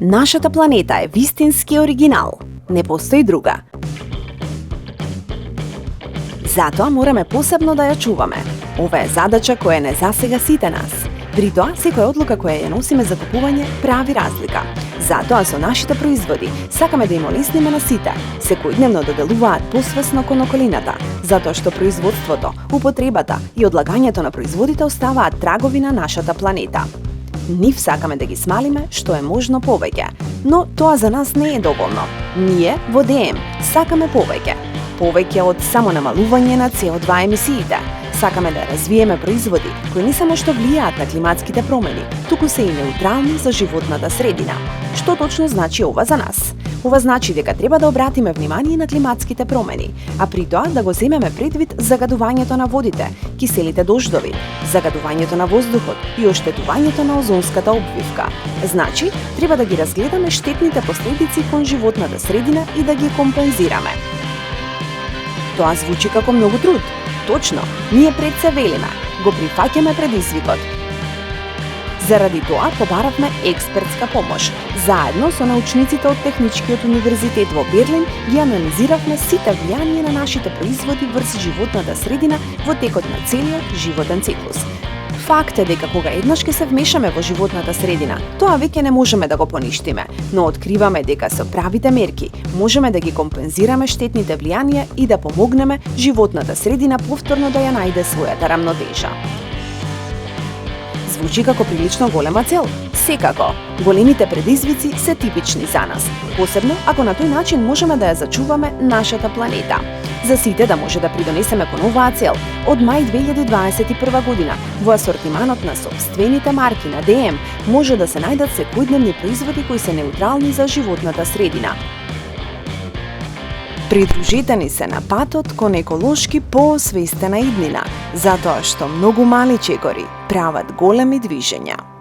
Нашата планета е вистински оригинал. Не постои друга. Затоа мораме посебно да ја чуваме. Ова е задача која не засега сите нас. При тоа, секоја одлука која ја носиме за купување прави разлика. Затоа со нашите производи сакаме да им олесниме на сите, секојдневно да делуваат посвесно кон околината, затоа што производството, употребата и одлагањето на производите оставаат трагови на нашата планета. Нив сакаме да ги смалиме што е можно повеќе, но тоа за нас не е доволно. Ние во ДМ сакаме повеќе. Повеќе од само намалување на CO2 емисиите. Сакаме да развиеме производи кои не само што влијаат на климатските промени, туку се и неутрални за животната средина. Што точно значи ова за нас? Ова значи дека треба да обратиме внимание на климатските промени, а при тоа да го земеме предвид загадувањето на водите, киселите дождови, загадувањето на воздухот и оштетувањето на озонската обвивка. Значи, треба да ги разгледаме штетните последици кон животната средина и да ги компензираме. Тоа звучи како многу труд. Точно, ние пред се велиме, го прифаќаме предизвикот. Заради тоа побаравме експертска помош. Заедно со научниците од Техничкиот универзитет во Берлин ги анализиравме сите влијанија на нашите производи врз животната средина во текот на целиот животен циклус. Факт е дека кога еднаш ќе се вмешаме во животната средина, тоа веќе не можеме да го поништиме, но откриваме дека со правите мерки можеме да ги компензираме штетните влијанија и да помогнеме животната средина повторно да ја најде својата рамнотежа. Звучи како прилично голема цел. Секако, големите предизвици се типични за нас, посебно ако на тој начин можеме да ја зачуваме нашата планета. За сите да може да придонесеме кон оваа цел, од мај 2021 година во асортиманот на сопствените марки на ДМ може да се најдат секојдневни производи кои се неутрални за животната средина. Придружете ни се на патот кон еколошки поосвестена иднина, затоа што многу мали чекори прават големи движења.